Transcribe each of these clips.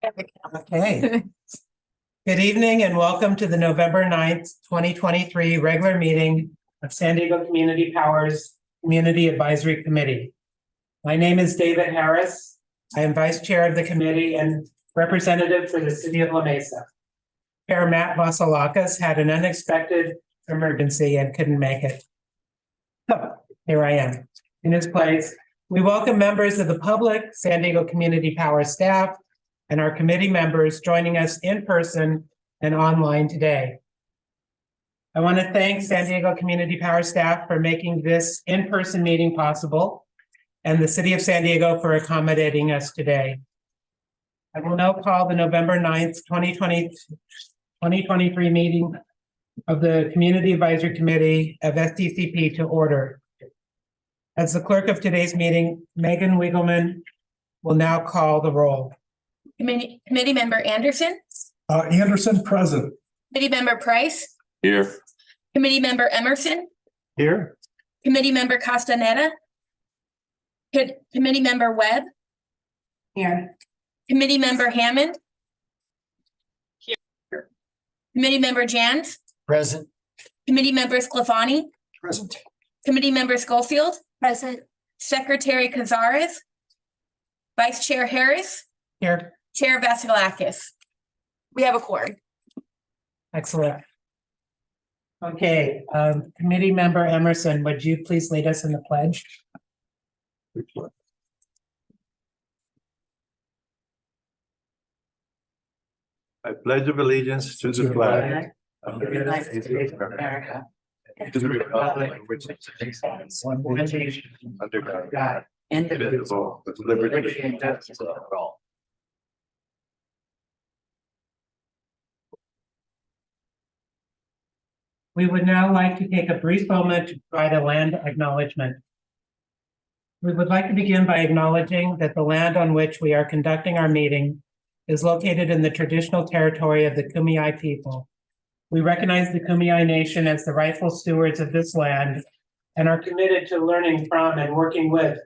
Okay. Good evening and welcome to the November 9th, 2023 regular meeting of San Diego Community Powers Community Advisory Committee. My name is David Harris. I am Vice Chair of the committee and representative for the City of La Mesa. Chair Matt Vasilakis had an unexpected emergency and couldn't make it. So here I am in his place. We welcome members of the public, San Diego Community Power staff, and our committee members joining us in person and online today. I want to thank San Diego Community Power staff for making this in-person meeting possible and the City of San Diego for accommodating us today. I will now call the November 9th, 2023 meeting of the Community Advisory Committee of SDCP to order. As the clerk of today's meeting, Megan Wiegelman will now call the roll. Committee member Anderson. Anderson present. Committee member Price. Here. Committee member Emerson. Here. Committee member Castaneda. Committee member Webb. Here. Committee member Hammond. Here. Committee member Jans. Present. Committee member Sclafani. Present. Committee member Schofield. Present. Secretary Cazares. Vice Chair Harris. Here. Chair Vasilakis. We have a quorum. Excellent. Okay, committee member Emerson, would you please lead us in the pledge? I pledge of allegiance to the flag of the United States of America and to the republic which stands one nation under God, indivisible, with liberty and justice for all. We would now like to take a brief moment to provide a land acknowledgement. We would like to begin by acknowledging that the land on which we are conducting our meeting is located in the traditional territory of the Kumeyaay people. We recognize the Kumeyaay Nation as the rightful stewards of this land and are committed to learning from and working with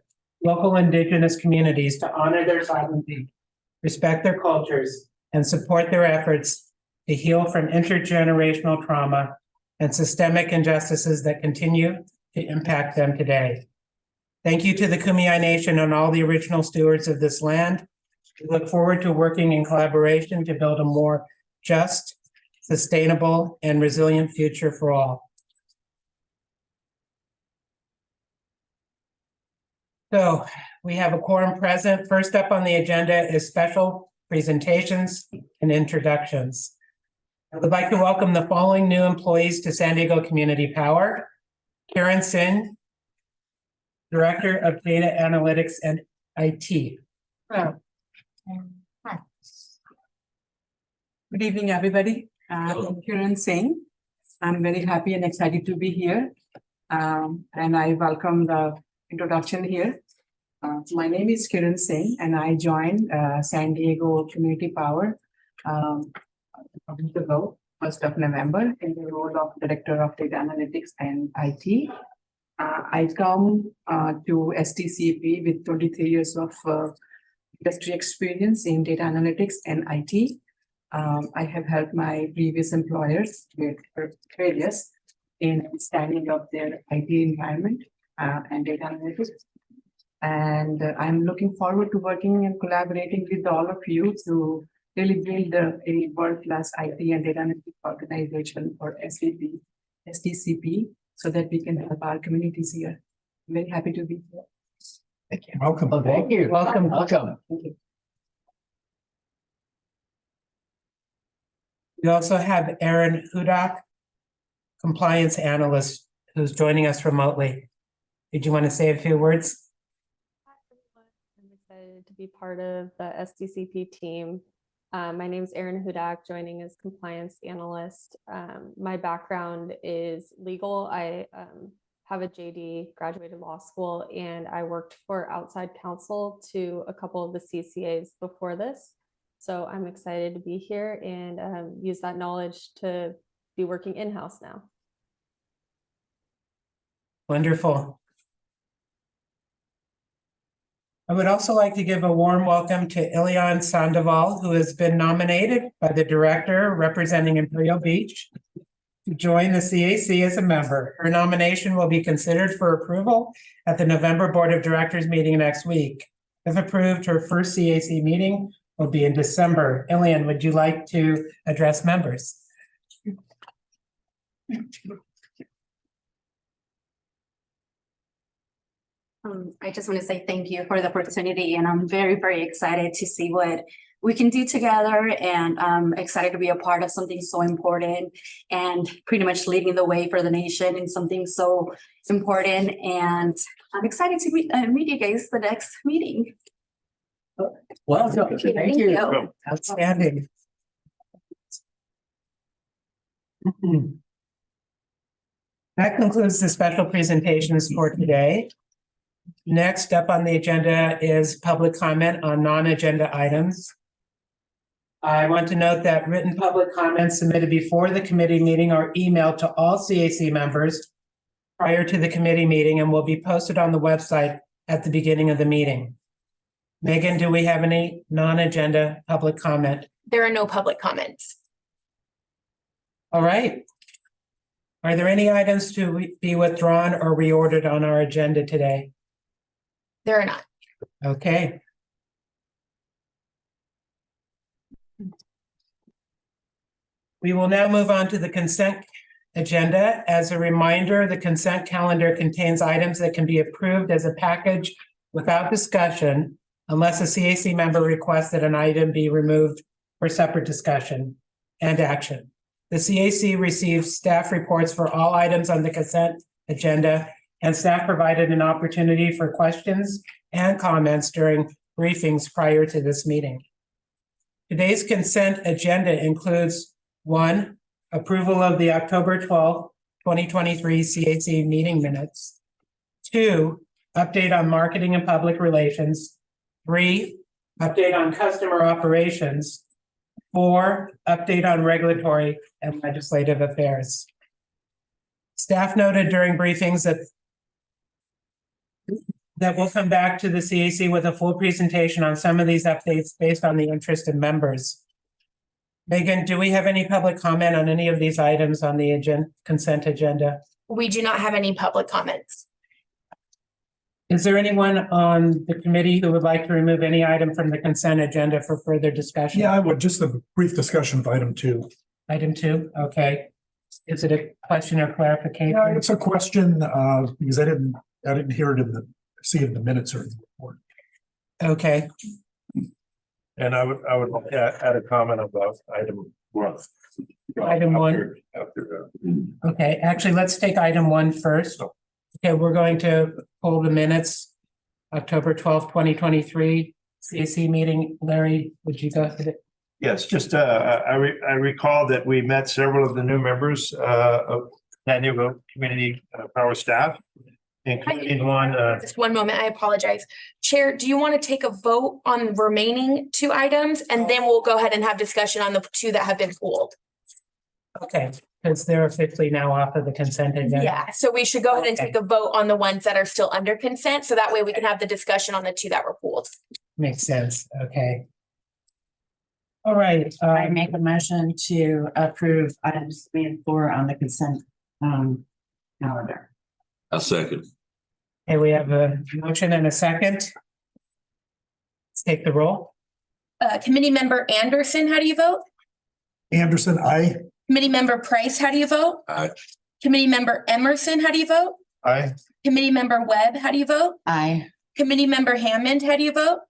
local Indigenous communities to honor their sovereignty, respect their cultures, and support their efforts to heal from intergenerational trauma and systemic injustices that continue to impact them today. Thank you to the Kumeyaay Nation and all the original stewards of this land. We look forward to working in collaboration to build a more just, sustainable, and resilient future for all. So we have a quorum present. First up on the agenda is special presentations and introductions. I would like to welcome the following new employees to San Diego Community Power. Karen Singh, Director of Data Analytics and IT. Hi. Good evening, everybody. I'm Kiran Singh. I'm very happy and excited to be here. And I welcome the introduction here. My name is Kiran Singh, and I joined San Diego Community Power a week ago, 1st of November, in the role of Director of Data Analytics and IT. I come to SDCP with 23 years of industry experience in data analytics and IT. I have helped my previous employers with various in standing up their IT environment and data analytics. And I'm looking forward to working and collaborating with all of you to really build a world-class IT and data analytics organization for SDCP, so that we can help our communities here. I'm very happy to be here. Thank you. Welcome. Thank you. Welcome. Welcome. Thank you. We also have Erin Hudak, Compliance Analyst, who's joining us remotely. Did you want to say a few words? I'm excited to be part of the SDCP team. My name is Erin Hudak, joining as compliance analyst. My background is legal. I have a JD, graduated law school, and I worked for outside counsel to a couple of the CCAs before this. So I'm excited to be here and use that knowledge to be working in-house now. Wonderful. I would also like to give a warm welcome to Ilian Sandoval, who has been nominated by the director representing Imperial Beach to join the CAC as a member. Her nomination will be considered for approval at the November Board of Directors meeting next week. If approved, her first CAC meeting will be in December. Ilian, would you like to address members? I just want to say thank you for the opportunity, and I'm very, very excited to see what we can do together, and I'm excited to be a part of something so important and pretty much leading the way for the nation in something so important. And I'm excited to meet you guys the next meeting. Well, Thank you. Outstanding. That concludes the special presentations for today. Next up on the agenda is public comment on non-agenda items. I want to note that written public comments submitted before the committee meeting are emailed to all CAC members prior to the committee meeting and will be posted on the website at the beginning of the meeting. Megan, do we have any non-agenda public comment? There are no public comments. All right. Are there any items to be withdrawn or reordered on our agenda today? There are not. Okay. We will now move on to the consent agenda. As a reminder, the consent calendar contains items that can be approved as a package without discussion unless a CAC member requests that an item be removed for separate discussion and action. The CAC receives staff reports for all items on the consent agenda, and staff provided an opportunity for questions and comments during briefings prior to this meeting. Today's consent agenda includes 1, approval of the October 12th, 2023 CAC meeting minutes. 2, update on marketing and public relations. 3, update on customer operations. 4, update on regulatory and legislative affairs. Staff noted during briefings that we'll come back to the CAC with a full presentation on some of these updates based on the interest of members. Megan, do we have any public comment on any of these items on the consent agenda? We do not have any public comments. Is there anyone on the committee who would like to remove any item from the consent agenda for further discussion? Yeah, I would, just a brief discussion of item 2. Item 2, okay. Is it a question or clarification? Yeah, it's a question, because I didn't hear it see it in the minutes or in the report. Okay, And I would add a comment about item 1. Item 1. After, okay. Actually, let's take item 1 first. Okay, we're going to pull the minutes, October 12th, 2023, CAC meeting. Larry, would you go ahead? yes, just, I recall that we met several of the new members of San Diego Community Power staff, including one, Just one moment, I apologize. Chair, do you want to take a vote on the remaining 2 items? And then we'll go ahead and have discussion on the 2 that have been pulled. Okay, because they're officially now off of the consent agenda. Yeah, so we should go ahead and take a vote on the ones that are still under consent. So that way we can have the discussion on the 2 that were pulled. Makes sense, okay. All right, I make a motion to approve items 3 and 4 on the consent calendar. A second. okay, we have a motion and a second. Let's take the roll. Committee member Anderson, how do you vote? Anderson, aye. Committee member Price, how do you vote? Aye. Committee member Emerson, how do you vote? aye. Committee member Webb, how do you vote? Aye. Committee member Hammond, how do you vote?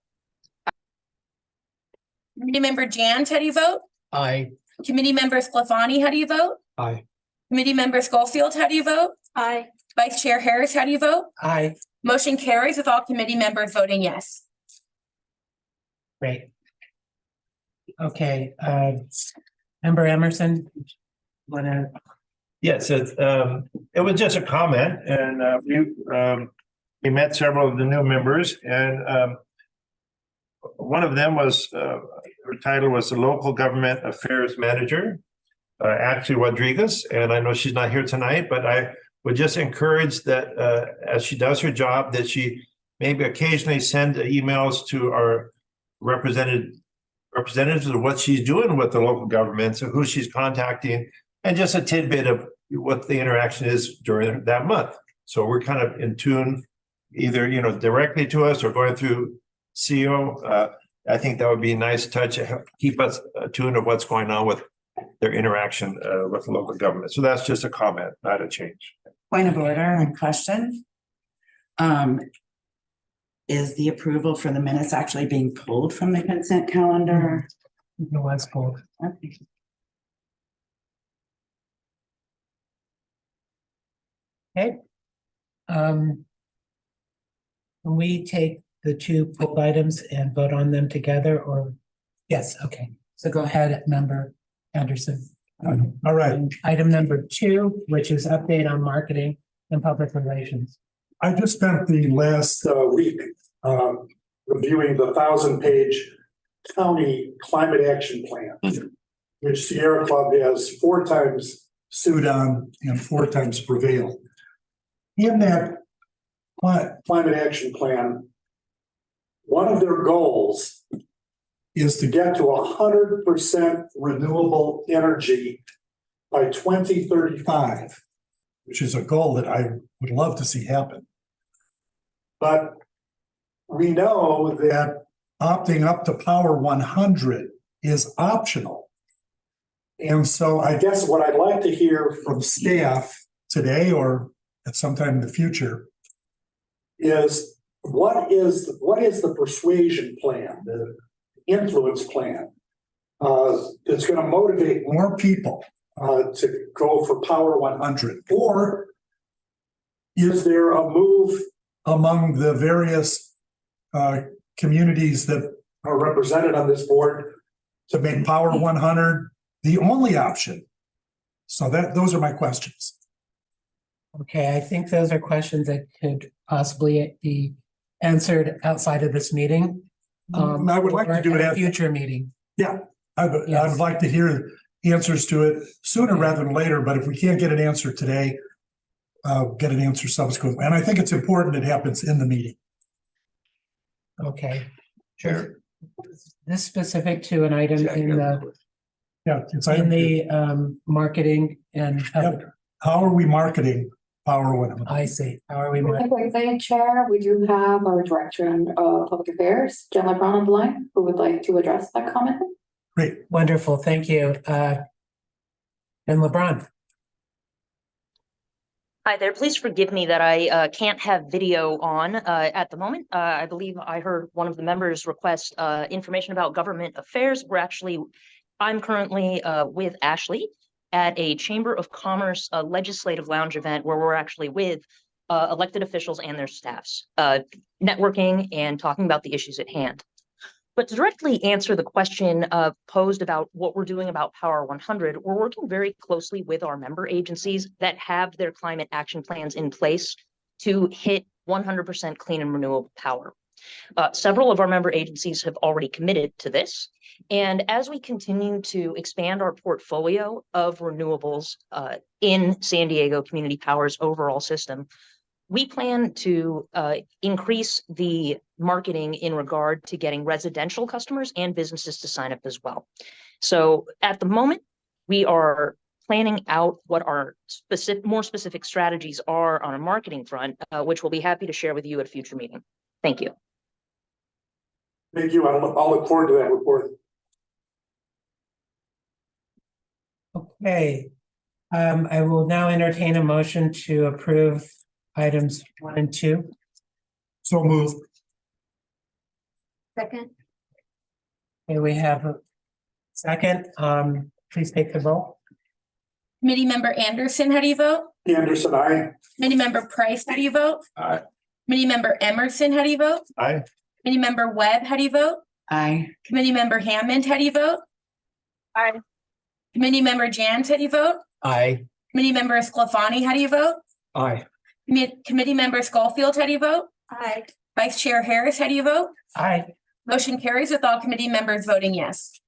Committee member Jans, how do you vote? Aye. Committee member Sclafani, how do you vote? Aye. Committee member Schofield, how do you vote? Aye. Vice Chair Harris, how do you vote? Aye, Motion carries with all committee members voting yes. great. Okay, member Emerson, wanna, Yes, it was just a comment, and we met several of the new members, and one of them was her title was the Local Government Affairs Manager, Ashley Rodriguez, and I know she's not here tonight, but I would just encourage that as she does her job, that she maybe occasionally send emails to our representatives of what she's doing with the local governments and who she's contacting, and just a tidbit of what the interaction is during that month. So we're kind of in tune, either, directly to us or going through CEO. I think that would be a nice touch, keep us attuned to what's going on with their interaction with the local government. So that's just a comment, not a change. Point of order and question. Is the approval for the minutes actually being pulled from the consent calendar? It was pulled. Okay. Okay. Can we take the two pulled items and vote on them together, or? Yes, okay. So go ahead, Member Anderson. All right, Item number 2, which is update on marketing and public relations. I just spent the last week reviewing the 1,000-page county climate action plan, which Sierra Club has 4 times sued on and 4 times prevailed. In that climate action plan, one of their goals is to get to 100% renewable energy by 2035, which is a goal that I would love to see happen. But we know that opting up to Power 100 is optional. And so I guess what I'd like to hear from staff today or at some time in the future is what is the persuasion plan, the influence plan that's going to motivate more people to go for Power 100? Or is there a move among the various communities that are represented on this board to make Power 100 the only option? So those are my questions. Okay, I think those are questions that could possibly be answered outside of this meeting. I would like to do it at a at future meeting. I would like to hear answers to it sooner rather than later, but if we can't get an answer today, get an answer subsequently. And I think it's important it happens in the meeting. Okay. Sure. This specific to an item in the marketing and. Yep. How are we marketing Power 100? I see. How are we marketing? Quick thing, Chair, we do have our Director of Public Affairs, Jen LeBron, on the line, who would like to address that comment. Great. Wonderful. Thank you. And LeBron. Hi there. Please forgive me that I can't have video on at the moment. I believe I heard one of the members request information about government affairs. I'm currently with Ashley at a Chamber of Commerce legislative lounge event where we're actually with elected officials and their staffs, networking and talking about the issues at hand. But to directly answer the question posed about what we're doing about Power 100, we're working very closely with our member agencies that have their climate action plans in place to hit 100% clean and renewable power. Several of our member agencies have already committed to this. And as we continue to expand our portfolio of renewables in San Diego Community Power's overall system, we plan to increase the marketing in regard to getting residential customers and businesses to sign up as well. So at the moment, we are planning out what our more specific strategies are on a marketing front, which we'll be happy to share with you at a future meeting. Thank you. Thank you. I'll look forward to that report. Okay. I will now entertain a motion to approve items 1 and 2. So moved. Second. Okay, we have a second. Please take the roll. Committee Member Anderson, how do you vote? Anderson, aye. Committee Member Price, how do you vote? Aye. Committee Member Emerson, how do you vote? Aye. Committee Member Webb, how do you vote? Aye. Committee Member Hammond, how do you vote? Aye. Committee Member Jans, how do you vote? Aye. Committee Member Sclafani, how do you vote? Aye. Committee Member Schofield, how do you vote? Aye. Vice Chair Harris, how do you vote? Aye. Motion carries with all committee members voting yes.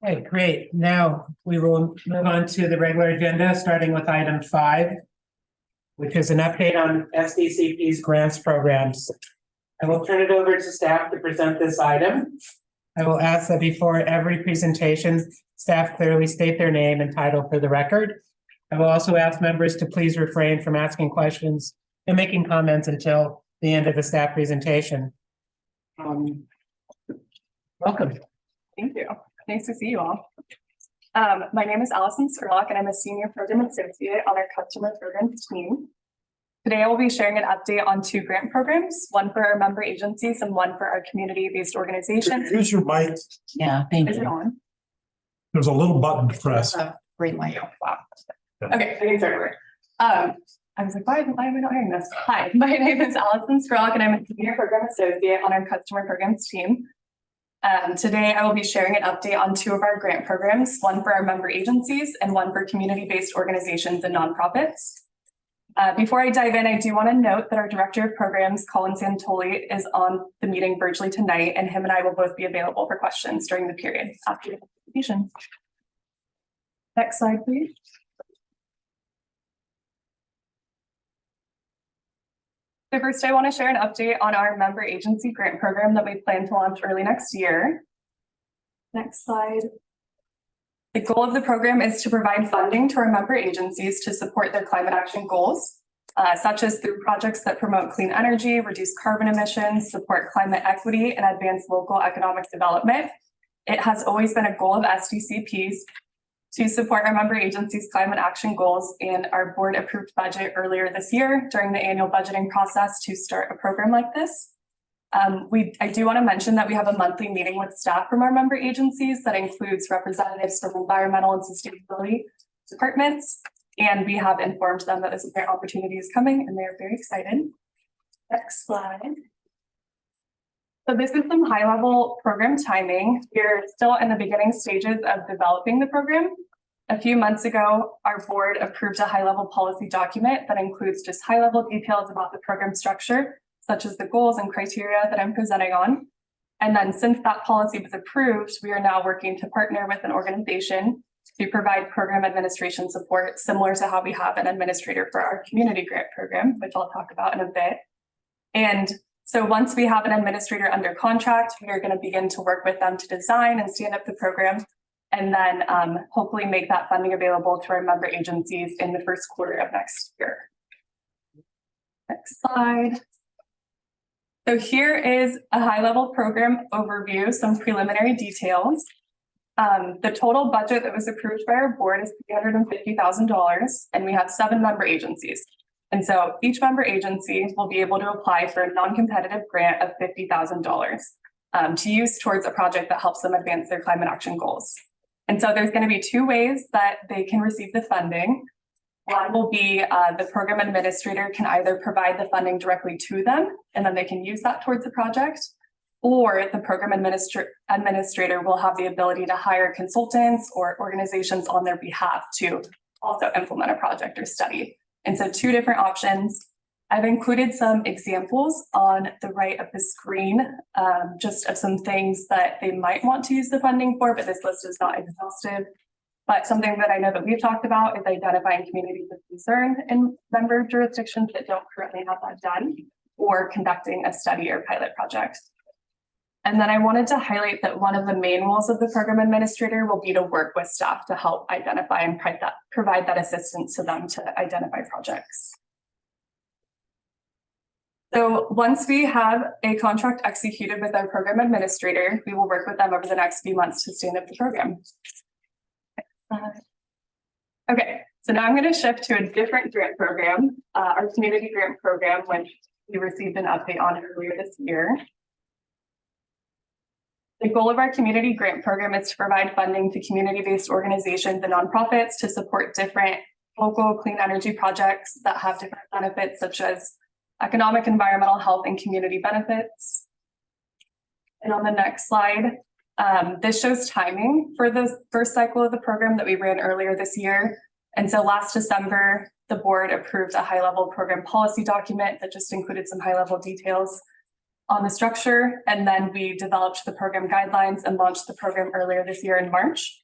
Okay, great. Now we will move on to the regular agenda, starting with item 5, which is an update on SDCP's grants programs. I will turn it over to staff to present this item. I will ask that before every presentation, staff clearly state their name and title for the record. I will also ask members to please refrain from asking questions and making comments until the end of the staff presentation. Welcome. Thank you. Nice to see you all. My name is Allison Skurlock and I'm a senior program associate on our customer programs team. Today I will be sharing an update on 2 grant programs, one for our member agencies and one for our community-based organizations. Use your mic. Yeah, thank Is it you. on? There's a little button to press. Green light. Wow. Okay, I can start over. I was like, why am I not hearing this? Hi, my name is Allison Skurlock and I'm a senior program associate on our customer programs team. Today I will be sharing an update on 2 of our grant programs, one for our member agencies and one for community-based organizations and nonprofits. Before I dive in, I do want to note that our Director of Programs, Colin Santoli, is on the meeting virtually tonight, and him and I will both be available for questions during the period after the presentation. Next slide, please. So first, I want to share an update on our member agency grant program that we plan to launch early next year. Next slide. The goal of the program is to provide funding to our member agencies to support their climate action goals, such as through projects that promote clean energy, reduce carbon emissions, support climate equity, and advance local economic development. It has always been a goal of SDCP's to support our member agencies' climate action goals, and our board approved budget earlier this year during the annual budgeting process to start a program like this. I do want to mention that we have a monthly meeting with staff from our member agencies that includes representatives from environmental and sustainability departments, and we have informed them that this grant opportunity is coming and they're very excited. Next slide. So this is some high-level program timing. We're still in the beginning stages of developing the program. A few months ago, our board approved a high-level policy document that includes just high-level details about the program structure, such as the goals and criteria that I'm presenting on. And then since that policy was approved, we are now working to partner with an organization to provide program administration support, similar to how we have an administrator for our community grant program, which I'll talk about in a bit. And so once we have an administrator under contract, we are going to begin to work with them to design and stand up the program, and then hopefully make that funding available to our member agencies in the first quarter of next year. Next slide. So here is a high-level program overview, some preliminary details. The total budget that was approved by our board is $350,000, and we have 7 member agencies. And so each member agency will be able to apply for a non-competitive grant of $50,000 to use towards a project that helps them advance their climate action goals. And so there's going to be 2 ways that they can receive the funding. One will be the program administrator can either provide the funding directly to them, and then they can use that towards the project, or the program administrator will have the ability to hire consultants or organizations on their behalf to also implement a project or study. And so 2 different options. I've included some examples on the right of the screen, just of some things that they might want to use the funding for, but this list is not exhaustive. But something that I know that we've talked about is identifying communities of concern in member jurisdictions that don't currently have that done, or conducting a study or pilot project. And then I wanted to highlight that one of the main roles of the program administrator will be to work with staff to help identify and provide that assistance to them to identify projects. So once we have a contract executed with our program administrator, we will work with them over the next few months to stand up the program. Okay, so now I'm going to shift to a different grant program, our community grant program, which we received an update on earlier this year. The goal of our community grant program is to provide funding to community-based organizations and nonprofits to support different local clean energy projects that have different benefits, such as economic, environmental, health, and community benefits. And on the next slide, this shows timing for the first cycle of the program that we ran earlier this year. And so last December, the board approved a high-level program policy document that just included some high-level details. on the structure, and then we developed the program guidelines and launched the program earlier this year in March.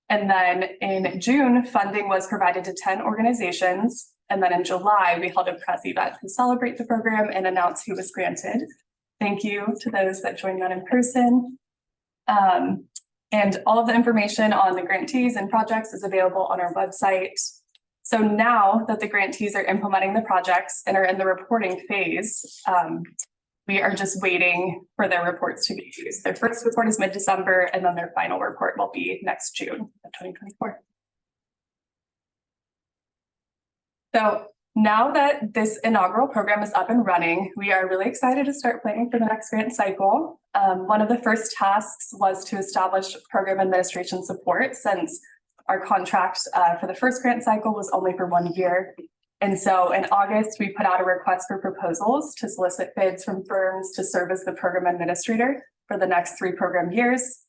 And then in June, funding was provided to 10 organizations. And then in July, we held a press event to celebrate the program and announce who was granted. Thank you to those that joined that in person. And all of the information on the grantees and projects is available on our website. So now that the grantees are implementing the projects and are in the reporting phase, we are just waiting for their reports to be used. Their first report is mid-December, and then their final report will be next June of 2024. So now that this inaugural program is up and running, we are really excited to start planning for the next grant cycle. One of the first tasks was to establish program administration support, since our contract for the first grant cycle was only for 1 year. And so in August, we put out a request for proposals to solicit bids from firms to serve as the program administrator for the next 3 program years,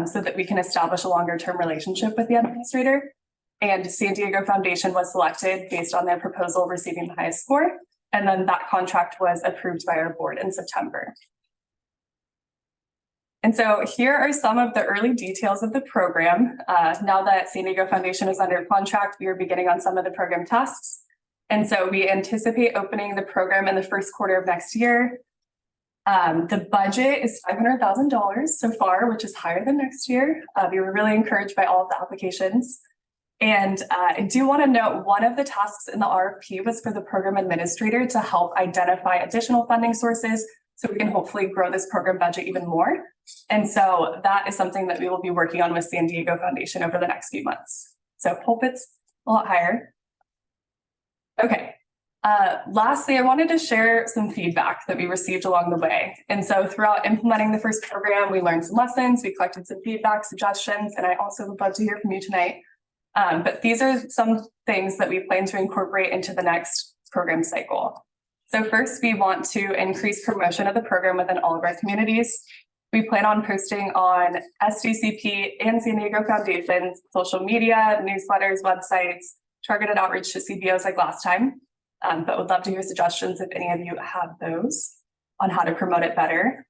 so that we can establish a longer-term relationship with the administrator. And San Diego Foundation was selected based on their proposal receiving the highest score. And then that contract was approved by our board in September. And so here are some of the early details of the program. Now that San Diego Foundation is under contract, we are beginning on some of the program tasks. And so we anticipate opening the program in the first quarter of next year. The budget is $500,000 so far, which is higher than next year. We were really encouraged by all of the applications. And I do want to note, one of the tasks in the RFP was for the program administrator to help identify additional funding sources so we can hopefully grow this program budget even more. And so that is something that we will be working on with San Diego Foundation over the next few months. So hope it's a lot higher. Okay. Lastly, I wanted to share some feedback that we received along the way. And so throughout implementing the first program, we learned some lessons, we collected some feedback, suggestions, and I also would love to hear from you tonight. But these are some things that we plan to incorporate into the next program cycle. So first, we want to increase promotion of the program within all of our communities. We plan on posting on SDCP and San Diego Foundation's social media, newsletters, websites, targeted outreach to CBOs like last time. But would love to hear suggestions if any of you have those on how to promote it better.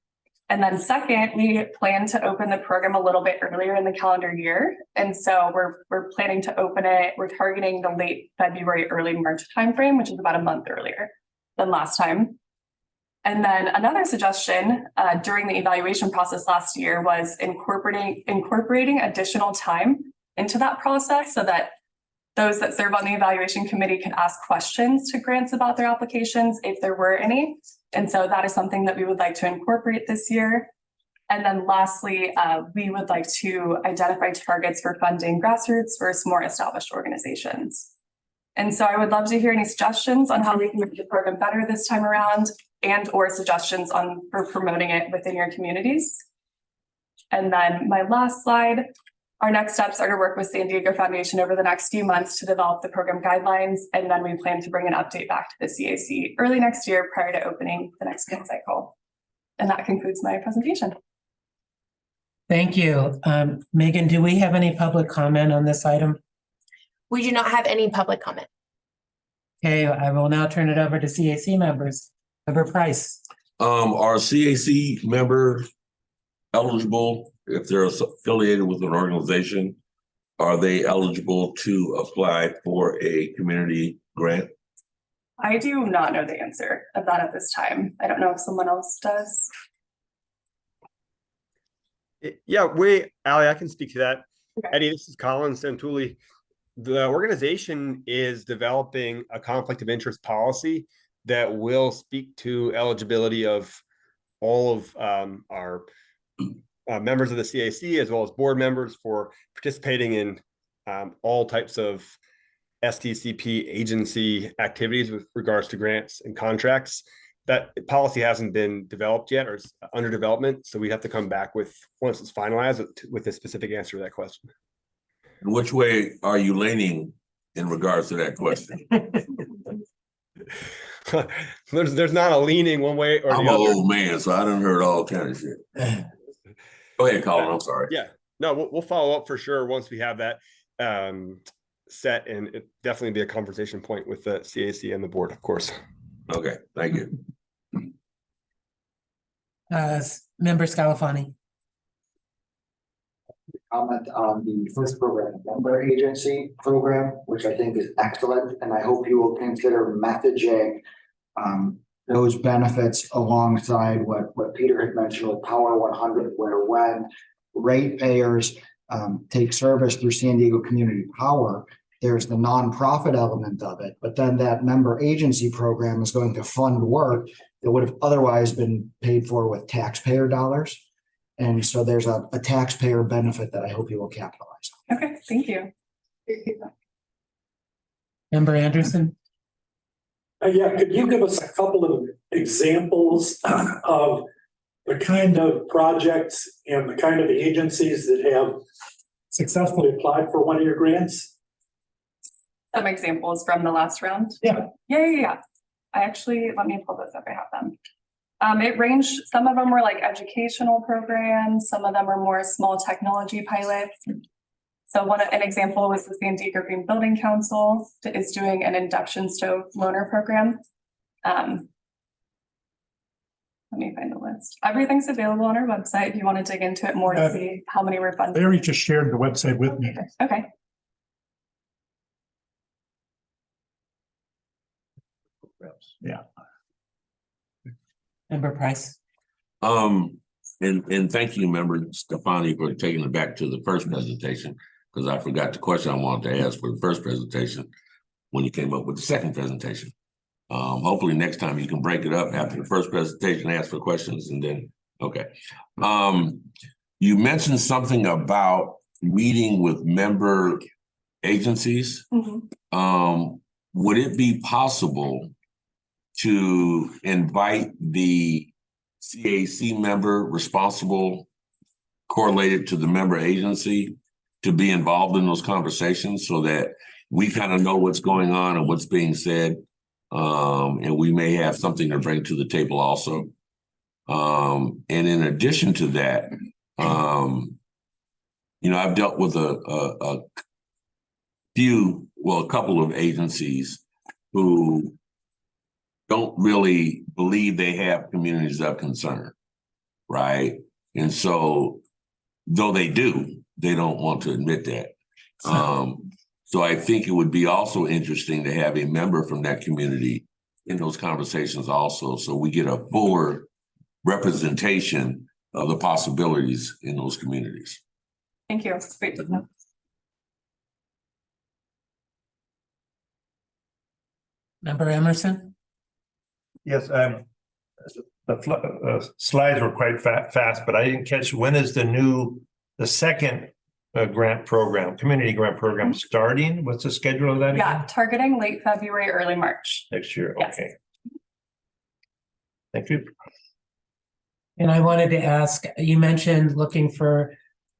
And then second, we plan to open the program a little bit earlier in the calendar year. And so we're planning to open it, we're targeting the late February, early March timeframe, which is about a month earlier than last time. And then another suggestion during the evaluation process last year was incorporating additional time into that process so that those that serve on the evaluation committee can ask questions to grants about their applications if there were any. And so that is something that we would like to incorporate this year. And then lastly, we would like to identify targets for funding grassroots versus more established organizations. And so I would love to hear any suggestions on how we can make the program better this time around, and or suggestions for promoting it within your communities. And then my last slide, our next steps are to work with San Diego Foundation over the next few months to develop the program guidelines. And then we plan to bring an update back to the CAC early next year prior to opening the next grant cycle. And that concludes my presentation. Thank you. Megan, do we have any public comment on this item? We do not have any public comment. Okay, I will now turn it over to CAC members. Member Price. Are CAC member eligible if they're affiliated with an organization? Are they eligible to apply for a community grant? I do not know the answer of that at this time. I don't know if someone else does. Yeah, Allie, I can speak to that. Okay. Eddie, this is Colin Santulli. The organization is developing a conflict of interest policy that will speak to eligibility of all of our members of the CAC, as well as board members, for participating in all types of SDCP agency activities with regards to grants and contracts. That policy hasn't been developed yet, or is under development. So we have to come back with, once it's finalized, with a specific answer to that question. Which way are you leaning in regards to that question? There's not a leaning one way or the other. I'm an old man, so I done heard all kind of shit. Go ahead, Colin. I'm sorry. Yeah, no, we'll follow up for sure once we have that set, and it definitely be a conversation point with the CAC and the board, of course. Okay, thank you. Member Scalafani. Comment on the first program, member agency program, which I think is excellent, and I hope you will consider messaging those benefits alongside what Peter had mentioned with Power 100, where when ratepayers take service through San Diego Community Power, there's the nonprofit element of it, but then that member agency program is going to fund work that would have otherwise been paid for with taxpayer dollars. And so there's a taxpayer benefit that I hope you will capitalize on. Okay, thank you. Member Anderson. Yeah, could you give us a couple of examples of the kind of projects and the kind of agencies that have successfully applied for one of your grants? Some examples from the last round. Yeah. Yeah. I actually, let me pull this up. I have them. It ranged, some of them were like educational programs, some of them are more small technology pilots. So an example was the San Diego Green Building Council is doing an induction stove loaner program. Let me find the list. Everything's available on our website if you want to dig into it more to see how many were funded. Larry just shared the website with me. Okay. Yeah. Member Price. And thank you, Member Stefani, for taking it back to the first presentation, because I forgot the question I wanted to ask for the first presentation when you came up with the second presentation. Hopefully next time you can break it up after the first presentation, ask for questions, and then, okay. You mentioned something about meeting with member agencies. Mm-hmm. Would it be possible to invite the CAC member responsible correlated to the member agency to be involved in those conversations so that we kind of know what's going on and what's being said? And we may have something to bring to the table also. And in addition to that, I've dealt with a couple of agencies who don't really believe they have communities of concern, right? And so, though they do, they don't want to admit that. So I think it would be also interesting to have a member from that community in those conversations also, so we get a fuller representation of the possibilities in those communities. Thank you. Great to know. Member Emerson. Yes, the slides were quite fast, but I didn't catch, when is the second grant program, community grant program starting? What's the schedule of that again? Yeah, targeting late February, early March. Next year, Yes. okay. Thank you. And I wanted to ask, you mentioned looking for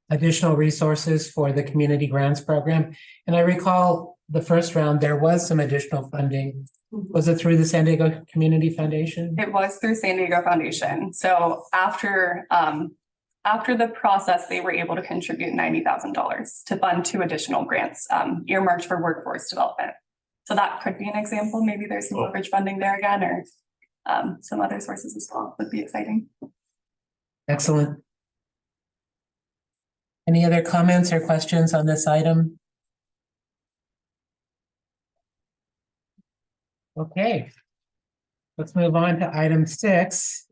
additional resources for the community grants program. And I recall the first round, there was some additional funding. Was it through the San Diego Community Foundation? It was through San Diego Foundation. So after the process, they were able to contribute $90,000 to fund 2 additional grants earmarked for workforce development. So that could be an example. Maybe there's some leverage funding there again, or some other sources as well. Would be exciting. Excellent. Any other comments or questions on this item? Okay. Let's move on to item 6.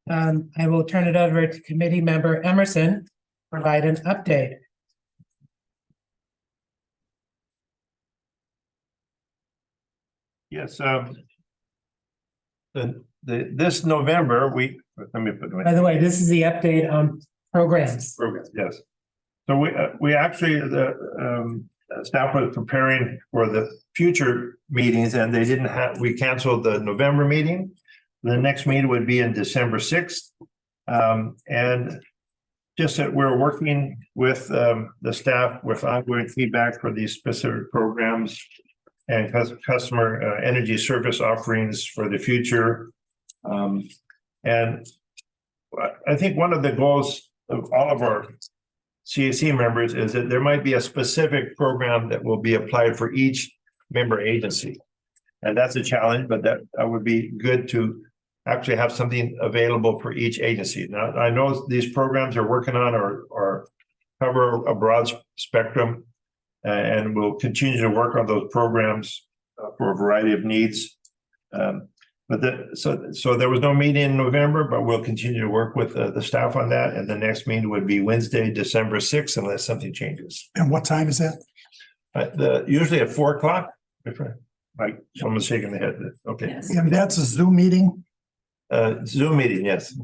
I will turn it over to committee member Emerson, provide an update. Yes, this November, let me put. By the way, this is the update on programs. Programs, yes. So we actually, the staff was preparing for the future meetings, and we canceled the November meeting. The next meeting would be in December 6th. And just that we're working with the staff with ongoing feedback for these specific programs and customer energy service offerings for the future. And I think one of the goals of all of our CAC members is that there might be a specific program that will be applied for each member agency. And that's a challenge, but that would be good to actually have something available for each agency. Now, I know these programs are working on or cover a broad spectrum, and we'll continue to work on those programs for a variety of needs. So there was no meeting in November, but we'll continue to work with the staff on that. And the next meeting would be Wednesday, December 6th, unless something changes. And what time is that? Usually at 4 o'clock. Like someone's shaking their head. Okay. And that's a Zoom meeting? Zoom meeting, yes.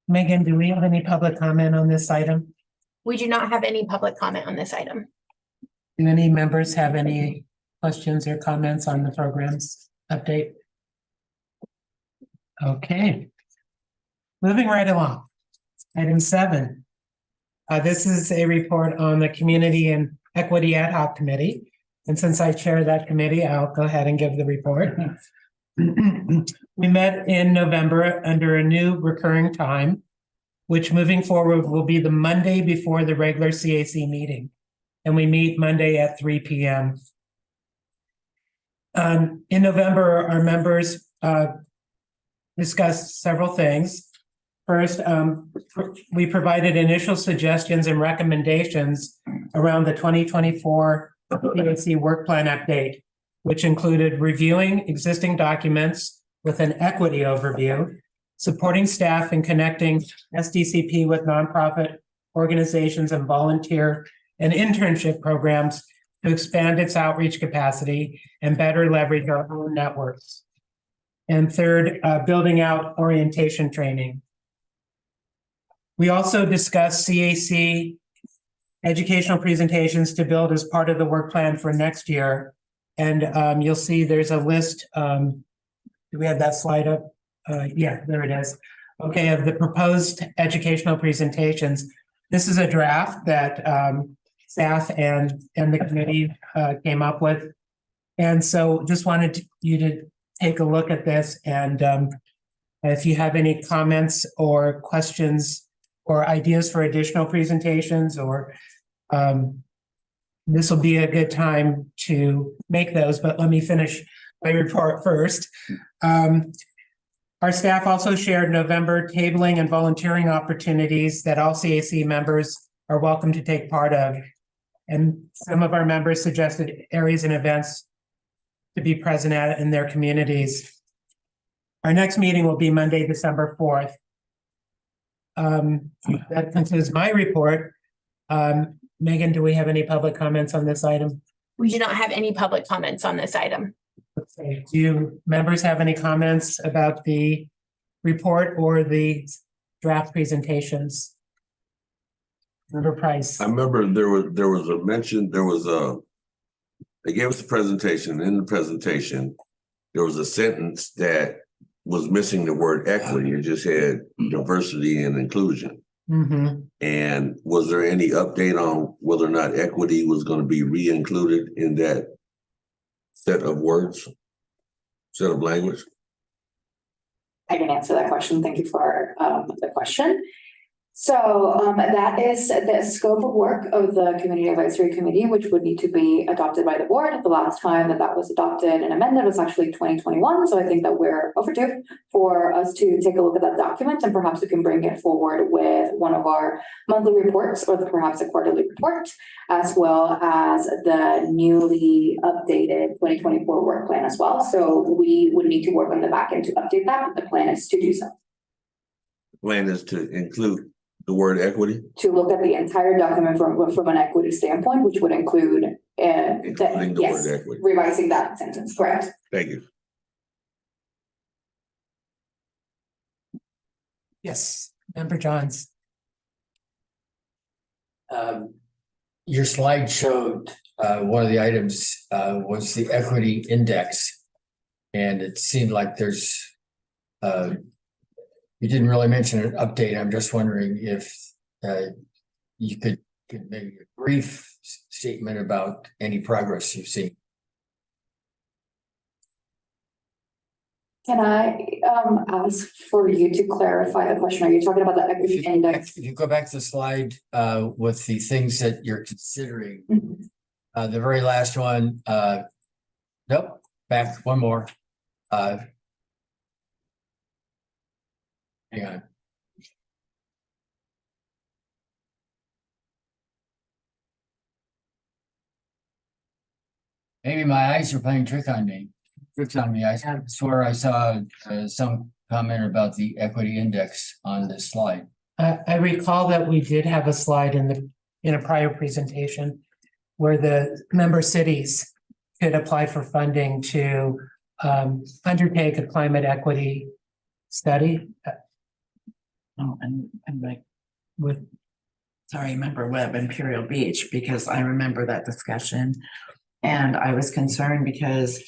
Megan, do we have any public comment on this item? We do not have any public comment on this item. Do any members have any questions or comments on the program's update? Okay. Moving right along. Item 7. This is a report on the Community and Equity Ad Hoc Committee. And since I chair that committee, I'll go ahead and give the report. We met in November under a new recurring time, which moving forward will be the Monday before the regular CAC meeting. And we meet Monday at 3 p.m. In November, our members discussed several things. First, we provided initial suggestions and recommendations around the 2024 CAC work plan update, which included reviewing existing documents with an equity overview, supporting staff in connecting SDCP with nonprofit organizations and volunteer and internship programs to expand its outreach capacity and better leverage our own networks. And third, building out orientation training. We also discussed CAC educational presentations to build as part of the work plan for next year. And you'll see there's a list. Do we have that slide up? Yeah, there it is. Okay, of the proposed educational presentations. This is a draft that staff and the committee came up with. And so just wanted you to take a look at this. And if you have any comments or questions or ideas for additional presentations, or this will be a good time to make those, but let me finish my report first. Our staff also shared November tabling and volunteering opportunities that all CAC members are welcome to take part of. And some of our members suggested areas and events to be present at in their communities. Our next meeting will be Monday, December 4th. That concludes my report. Megan, do we have any public comments on this item? We do not have any public comments on this item. Okay. Do members have any comments about the report or the draft presentations? Member Price. I remember there was a mention, they gave us a presentation. In the presentation, there was a sentence that was missing the word equity. It just had diversity and inclusion. Mm-hmm. And was there any update on whether or not equity was going to be re-included in that set of words, set of language? I can answer that question. Thank you for the question. So that is the scope of work of the Community Advisory Committee, which would need to be adopted by the board. The last time that was adopted and amended was actually 2021. So I think that we're overdue for us to take a look at that document, and perhaps we can bring it forward with one of our monthly reports or perhaps a quarterly report, as well as the newly updated 2024 work plan as well. So we would need to work on the back end to update that, but the plan is to do so. The plan is to include the word equity? To look at the entire document from an equity standpoint, which would include Including the word equity. revising that sentence, correct? Thank you. Yes, Member Johns. Your slide showed one of the items was the equity index. And it seemed like there's you didn't really mention an update. I'm just wondering if you could maybe a brief statement about any progress you've seen. Can I ask for you to clarify the question? Are you talking about the equity index? If you go back to the slide with the things that you're considering, Mhm. the very last one, nope, back one more. Hang on. Maybe my eyes are playing tricks on me. I swear I saw some comment about the equity index on this slide. I recall that we did have a slide in a prior presentation where the member cities could apply for funding to undertake a climate equity study. Oh, and like with, sorry, member Webb, Imperial Beach, because I remember that discussion. And I was concerned because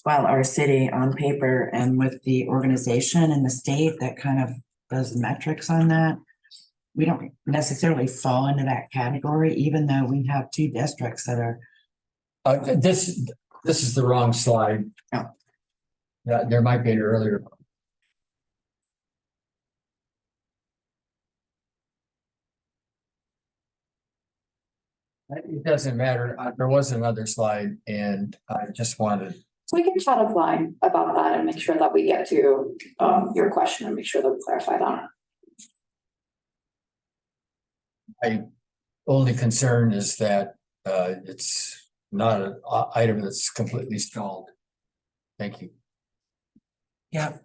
while our city on paper and with the organization and the state that kind of does metrics on that, we don't necessarily fall into that category, even though we have two districts that are. This is the wrong slide. Oh. Yeah, there might be an earlier. It doesn't matter. There was another slide and I just wanted. So we can chat offline about that and make sure that we get to your question and make sure that we clarify that. My only concern is that it's not an item that's completely stalled. Thank you. Yeah.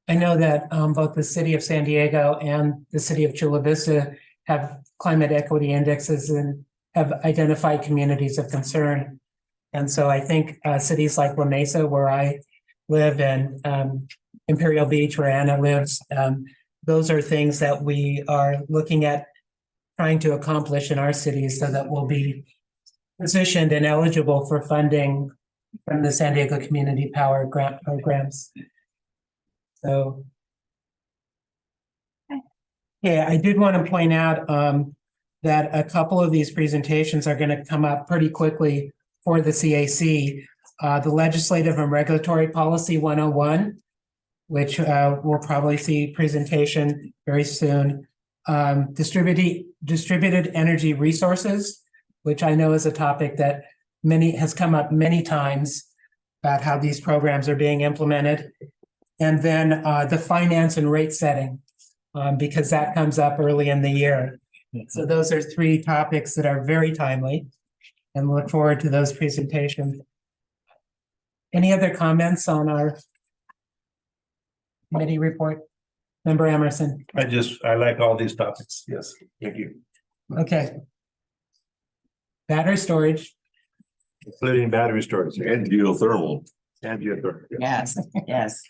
I know that both the city of San Diego and the city of Chula Vista have climate equity indexes and have identified communities of concern. And so I think cities like La Mesa, where I live, and Imperial Beach, where Anna lives, those are things that we are looking at trying to accomplish in our cities so that we'll be positioned and eligible for funding from the San Diego Community Power grant programs. So. Yeah, I did want to point out that a couple of these presentations are going to come up pretty quickly for the CAC. The Legislative and Regulatory Policy 101, which we'll probably see presentation very soon. Distributed energy resources, which I know is a topic that has come up many times about how these programs are being implemented. And then the finance and rate setting, because that comes up early in the year. So those are three topics that are very timely and look forward to those presentations. Any other comments on our committee report? Member Emerson. I like all these topics. Yes, thank you. Okay. Battery storage. Including battery storage. And geothermal. And geothermal. Yes, yes.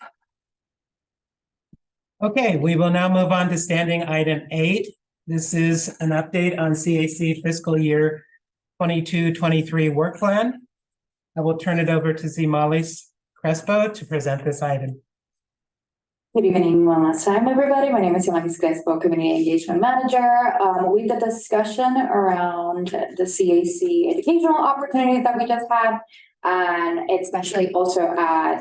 Okay, we will now move on to standing item 8. This is an update on CAC fiscal year 22-23 work plan. I will turn it over to Zimali Crespo to present this item. Good evening one last time, everybody. My name is Yolanda Crespo, Community Engagement Manager. With the discussion around the CAC educational opportunities that we just had, and especially also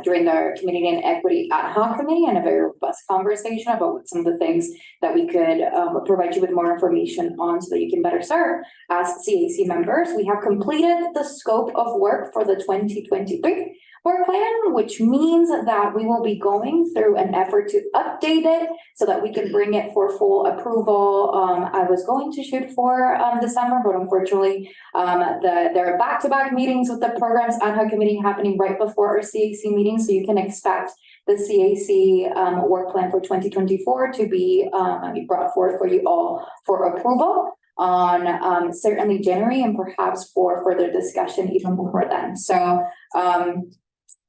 during the Community and Equity Ad Hoc Committee, and a very robust conversation about some of the things that we could provide you with more information on so that you can better serve as CAC members. We have completed the scope of work for the 2023 work plan, which means that we will be going through an effort to update it so that we can bring it for full approval. I was going to shoot for December, but unfortunately, there are back-to-back meetings with the Programs Ad Hoc Committee happening right before our CAC meeting, so you can expect the CAC work plan for 2024 to be brought forward for you all for approval on certainly January, and perhaps for further discussion even before then. So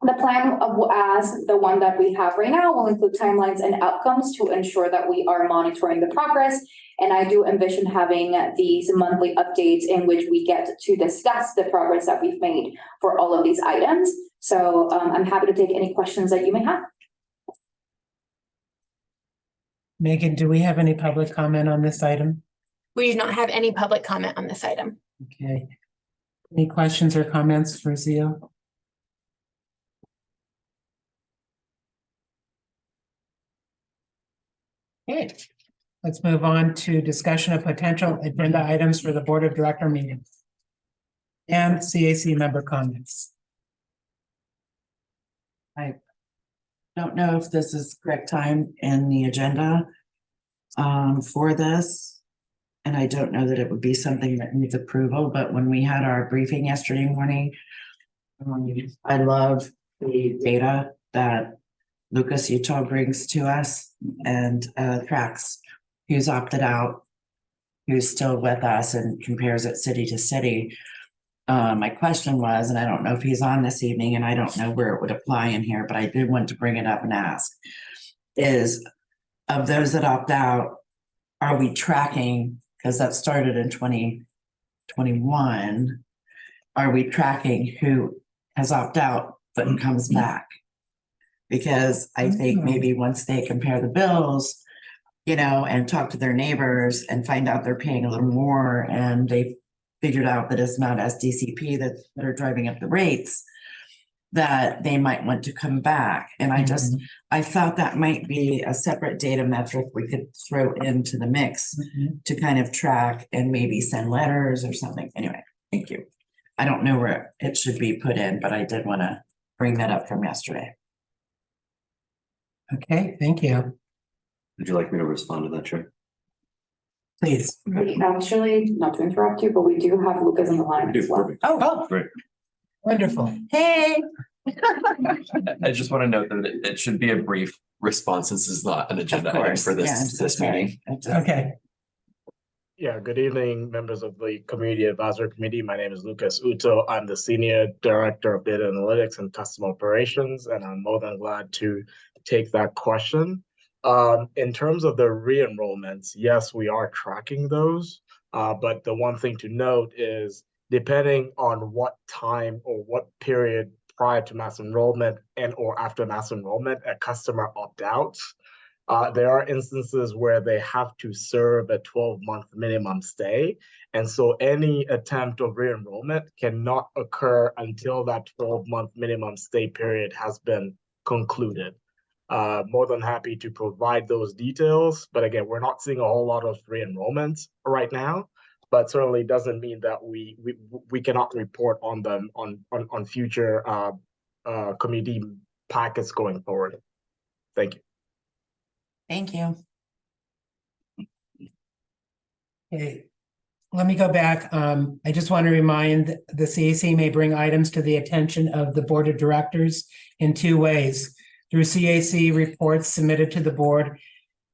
the plan as the one that we have right now will include timelines and outcomes to ensure that we are monitoring the progress. And I do envision having these monthly updates in which we get to discuss the progress that we've made for all of these items. So I'm happy to take any questions that you may have. Megan, do we have any public comment on this item? We do not have any public comment on this item. Okay. Any questions or comments for Zio? Okay, let's move on to discussion of potential agenda items for the Board of Director meeting and CAC member comments. I don't know if this is correct time in the agenda, for this. And I don't know that it would be something that needs approval, but when we had our briefing yesterday morning, I love the data that Lucas Utah brings to us and tracks who's opted out, who's still with us and compares it city to city. My question was, and I don't know if he's on this evening and I don't know where it would apply in here, but I did want to bring it up and ask, is of those that opt out, are we tracking, because that started in 2021, are we tracking who has opted out but comes back? Because I think maybe once they compare the bills, you know, and talk to their neighbors and find out they're paying a little more and they figured out that it's not SDCP that are driving up the rates, that they might want to come back. And I thought that might be a separate data metric we could throw into the mix to kind of track and maybe send letters or something. Anyway, thank you. I don't know where it should be put in, but I did want to bring that up from yesterday. Okay, thank you. Would you like me to respond to that, Chair? Please. Actually, not to interrupt you, but we do have Lucas on the line as well. Oh, Great. wonderful. Hey. I just want to note that it should be a brief response. This is not an agenda item for this meeting. Okay. Yeah, good evening, members of the Community Advisory Committee. My name is Lucas Uto. I'm the Senior Director of Data Analytics and Customer Operations, and I'm more than glad to take that question. In terms of the re-enrollments, yes, we are tracking those. But the one thing to note is depending on what time or what period prior to mass enrollment and or after mass enrollment a customer opt out, there are instances where they have to serve a 12-month minimum stay. And so any attempt of re-enrollment cannot occur until that 12-month minimum stay period has been concluded. More than happy to provide those details. But again, we're not seeing a whole lot of re-enrollments right now, but certainly doesn't mean that we cannot report on them on future committee packets going forward. Thank you. Thank you. Okay, let me go back. I just want to remind the CAC may bring items to the attention of the Board of Directors in two ways: through CAC reports submitted to the board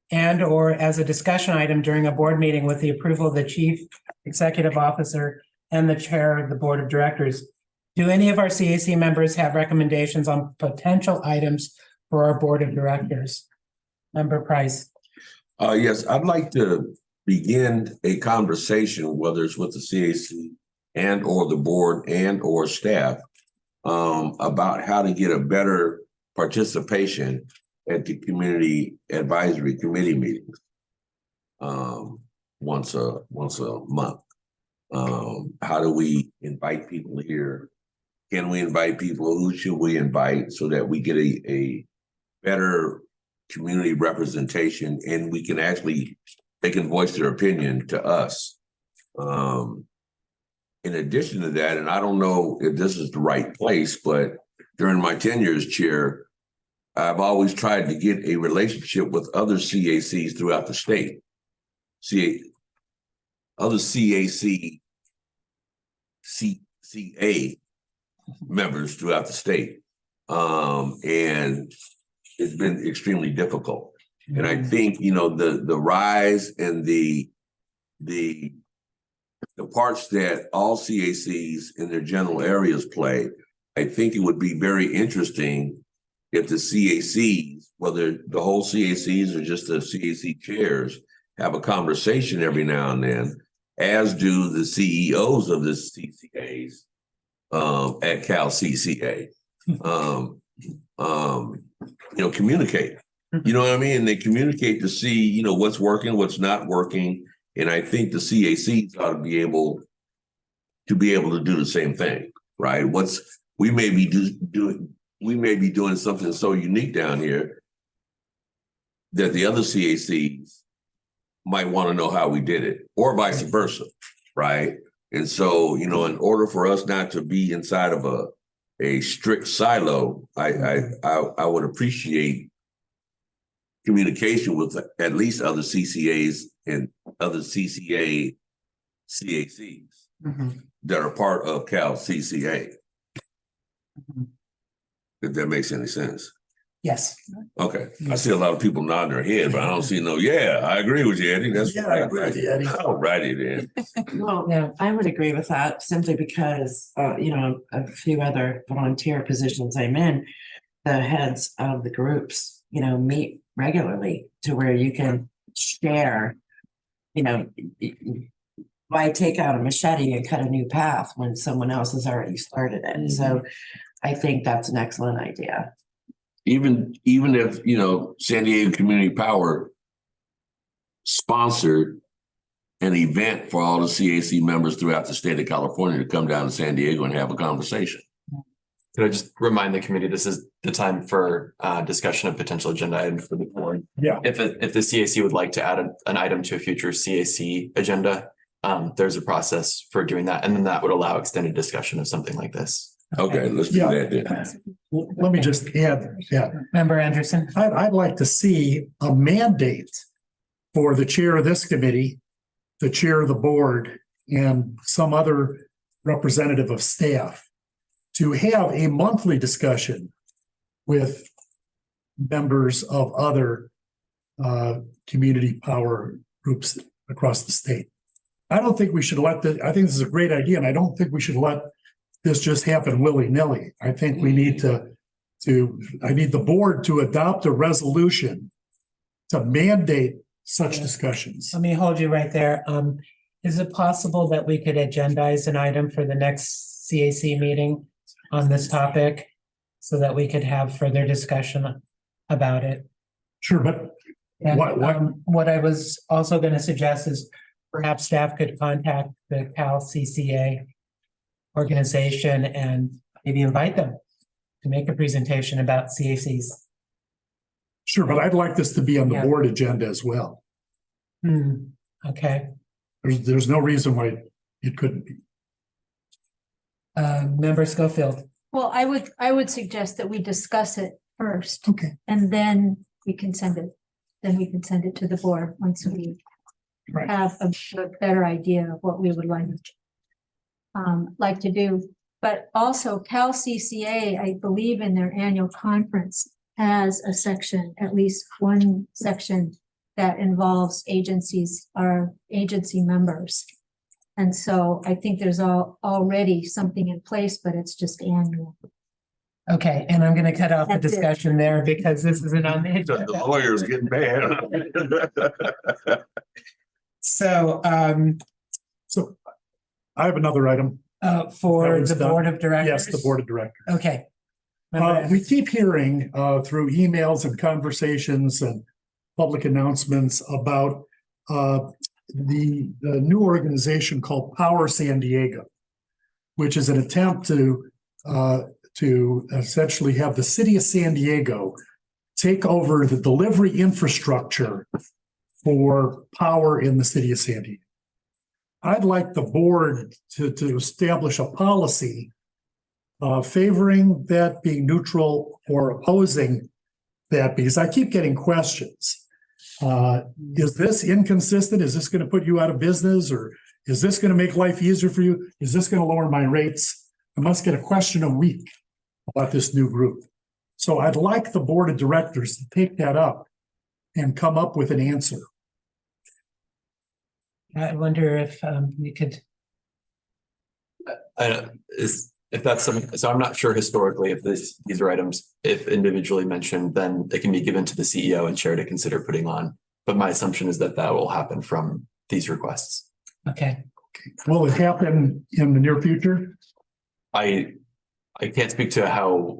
and or as a discussion item during a board meeting with the approval of the Chief Executive Officer and the Chair of the Board of Directors. Do any of our CAC members have recommendations on potential items for our Board of Directors? Member Price. Yes, I'd like to begin a conversation, whether it's with the CAC and or the board and or staff, about how to get a better participation at the Community Advisory Committee meetings once a month. How do we invite people here? Can we invite people? Who should we invite so that we get a better community representation and we can actually, they can voice their opinion to us. In addition to that, and I don't know if this is the right place, but during my tenure as chair, I've always tried to get a relationship with other CACs throughout the state. Other CAC, CA members throughout the state. And it's been extremely difficult. And I think, you know, the rise and the parts that all CACs in their general areas play, I think it would be very interesting if the CACs, whether the whole CACs or just the CAC chairs, have a conversation every now and then, as do the CEOs of the CCAs at Cal CCA. You know, communicate. You know what I mean? They communicate to see, you know, what's working, what's not working. And I think the CACs ought to be able to do the same thing, right? We may be doing something so unique down here that the other CACs might want to know how we did it, or vice versa, right? And so, you know, in order for us not to be inside of a strict silo, I would appreciate communication with at least other CCAs and other CCA CACs that are part of Cal CCA. If that makes any sense. Yes. Okay, I see a lot of people nodding their head, but I don't see no, yeah, I agree with you, Eddie. That's Yeah, I agree with you, Eddie. All righty then. Well, yeah, I would agree with that simply because, a few other volunteer positions I'm in, the heads of the groups, meet regularly to where you can share, why take out a machete and cut a new path when someone else has already started it? So I think that's an excellent idea. Even if, San Diego Community Power sponsored an event for all the CAC members throughout the state of California to come down to San Diego and have a conversation. Could I just remind the committee, this is the time for discussion of potential agenda items for the board. Yeah. If the CAC would like to add an item to a future CAC agenda, there's a process for doing that. And then that would allow extended discussion of something like this. Okay, let's do that then. Let me just add, Member Anderson. I'd like to see a mandate for the chair of this committee, the chair of the board, and some other representative of staff to have a monthly discussion with members of other community power groups across the state. I don't think we should I think this is a great idea, and I don't think we should let this just happen willy-nilly. I think we need I need the board to adopt a resolution to mandate such discussions. Let me hold you right there. Is it possible that we could agendize an item for the next CAC meeting on this topic so that we could have further discussion about it? Sure, but And, what I was also going to suggest is perhaps staff could contact the Cal CCA organization and maybe invite them to make a presentation about CACs. Sure, but I'd like this to be on the board agenda as well. Okay. There's no reason why it couldn't be. Member Schofield. Well, I would suggest that we discuss it first. Okay. And then we can send it, to the board once we have a better idea of what we would like to do. But also Cal CCA, I believe in their annual conference, has a section, at least one section that involves agencies or agency members. And so I think there's already something in place, but it's just annual. Okay, and I'm going to cut off the That's it. discussion there because this isn't on the agenda. The lawyer's getting bad. So I have another item. For the board of directors? Yes, the board of directors. Okay. We keep hearing through emails and conversations and public announcements about the new organization called Power San Diego, which is an attempt to essentially have the city of San Diego take over the delivery infrastructure for power in the city of San Diego. I'd like the board to establish a policy favoring that, being neutral, or opposing that, because I keep getting questions. Is this inconsistent? Is this going to put you out of business? Or is this going to make life easier for you? Is this going to lower my rates? I must get a question a week about this new group. So I'd like the board of directors to take that up and come up with an answer. I wonder if you could. If that's something, so I'm not sure historically if these are items, if individually mentioned, then they can be given to the CEO and chair to consider putting on. But my assumption is that will happen from these requests. Okay. Will it happen in the near future? I can't speak to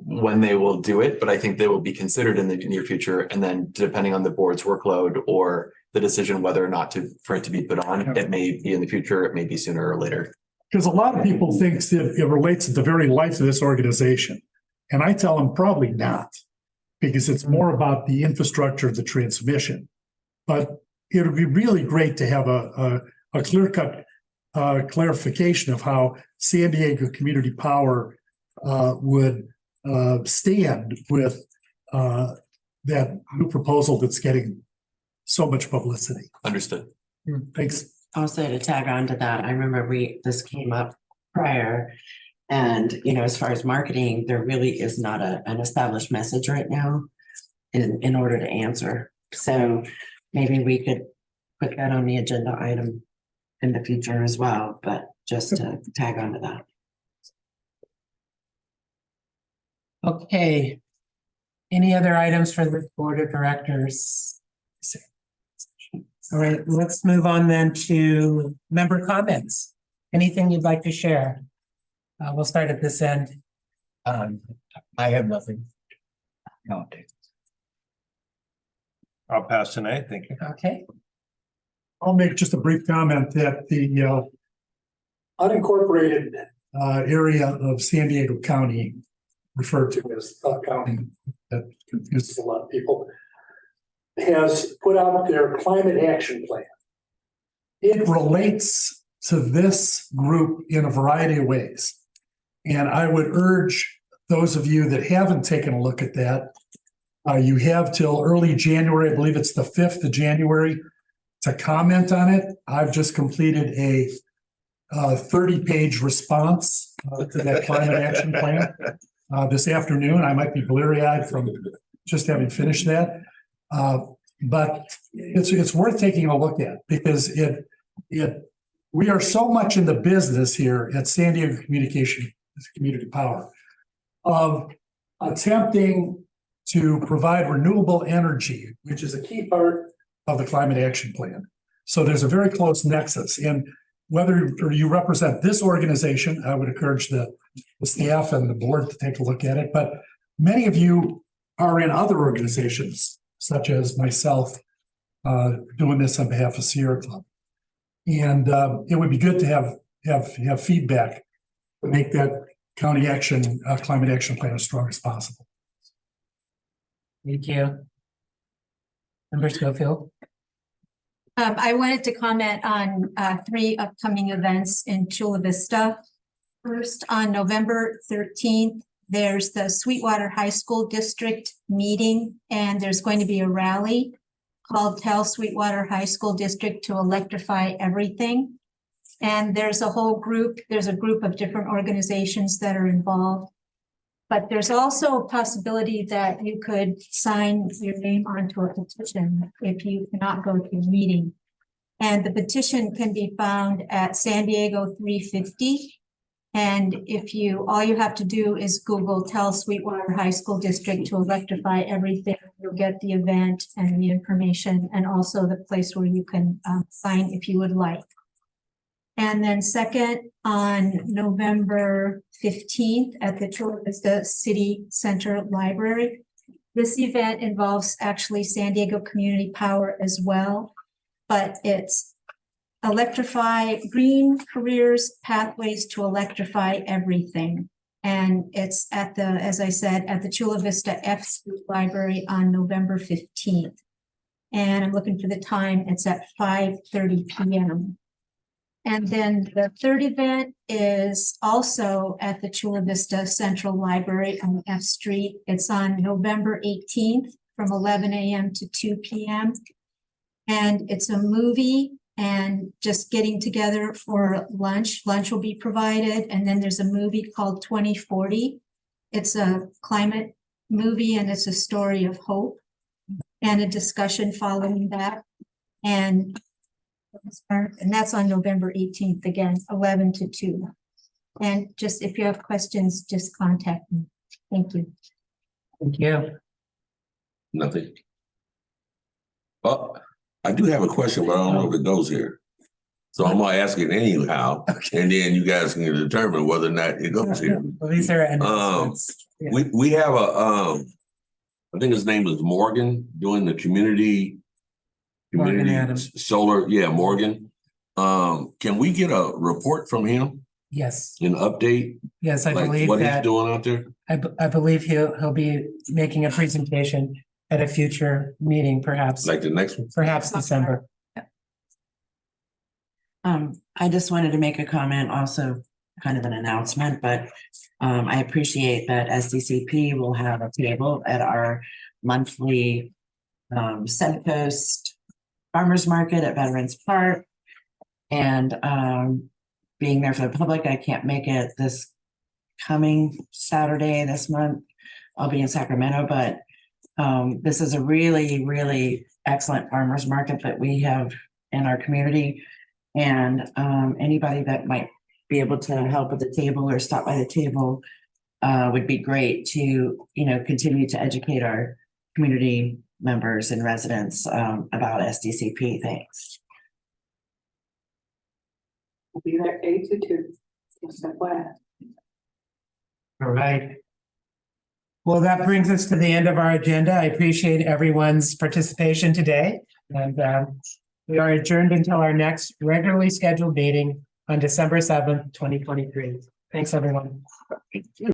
when they will do it, but I think they will be considered in the near future. And then depending on the board's workload or the decision whether or not for it to be put on, it may be in the future, it may be sooner or later. Because a lot of people think that it relates to the very life of this organization. And I tell them probably not, because it's more about the infrastructure of the transmission. But it would be really great to have a clear-cut clarification of how San Diego Community Power would stand with that new proposal that's getting so much publicity. Understood. Thanks. Also to tag on to that, I remember this came up prior. And, as far as marketing, there really is not an established message right now in order to answer. So maybe we could put that on the agenda item in the future as well, but just to tag on to that. Okay. Any other items for the board of directors? All right, let's move on then to member comments. Anything you'd like to share? We'll start at this end. I have nothing. No. I'll pass tonight. Thank you. Okay. I'll make just a brief comment that the unincorporated area of San Diego County, referred to as County, that confuses a lot of people, has put out their climate action plan. It relates to this group in a variety of ways. And I would urge those of you that haven't taken a look at that, you have till early January, I believe it's the 5th of January, to comment on it. I've just completed a 30-page response to that climate action plan this afternoon. I might be bleary-eyed from just having finished that. But it's worth taking a look at because we are so much in the business here at San Diego Community Power of attempting to provide renewable energy, which is a key part of the climate action plan. So there's a very close nexus. And whether you represent this organization, I would encourage the staff and the board to take a look at it. But many of you are in other organizations, such as myself, doing this on behalf of Sierra Club. And it would be good to have feedback to make that county action, climate action plan as strong as possible. Thank you. Member Schofield. I wanted to comment on 3 upcoming events in Chula Vista. First, on November 13th, there's the Sweetwater High School District meeting, and there's going to be a rally called Tell Sweetwater High School District to Electrify Everything. And there's a group of different organizations that are involved. But there's also a possibility that you could sign your name onto a petition if you cannot go to a meeting. And the petition can be found at San Diego 350. And all you have to do is Google Tell Sweetwater High School District to Electrify Everything. You'll get the event and the information and also the place where you can sign if you would like. And then second, on November 15th at the Chula Vista City Center Library. This event involves actually San Diego Community Power as well, but it's Electrify Green Careers Pathways to Electrify Everything. And it's as I said, at the Chula Vista F Street Library on November 15th. And I'm looking for the time, it's at 5:30 p.m. And then the third event is also at the Chula Vista Central Library on F Street. It's on November 18th from 11 a.m. to 2 p.m. And it's a movie and just getting together for lunch. Lunch will be provided. And then there's a movie called 2040. It's a climate movie and it's a story of hope and a discussion following that. And that's on November 18th, again, 11 to 2. And just if you have questions, just contact me. Thank you. Thank you. Nothing. Well, I do have a question, but I don't know if it goes here. So I'm gonna ask it anyhow, and then you guys can determine whether or not it goes here. Well, these are announcements. Yeah. We have I think his name is Morgan, doing the community Morgan Adams. solar, Morgan. Can we get a report from him? Yes. An update? Yes, I like believe what that. he's doing out there? I believe he'll be making a presentation at a future meeting, perhaps. Like the next one? Perhaps December. I just wanted to make a comment, also kind of an announcement, but I appreciate that SDCP will have a table at our monthly Centcoast Farmers Market at Veterans Park. And being there for the public, I can't make it this coming Saturday this month. I'll be in Sacramento, but this is a really, really excellent farmers market that we have in our community. And anybody that might be able to help at the table or stop by the table would be great to, continue to educate our community members and residents about SDCP. Thanks. We'll be there 8 to 2. Just FYI. All right. Well, that brings us to the end of our agenda. I appreciate everyone's participation today. And we are adjourned until our next regularly scheduled meeting on December 7th, 2023. Thanks, everyone.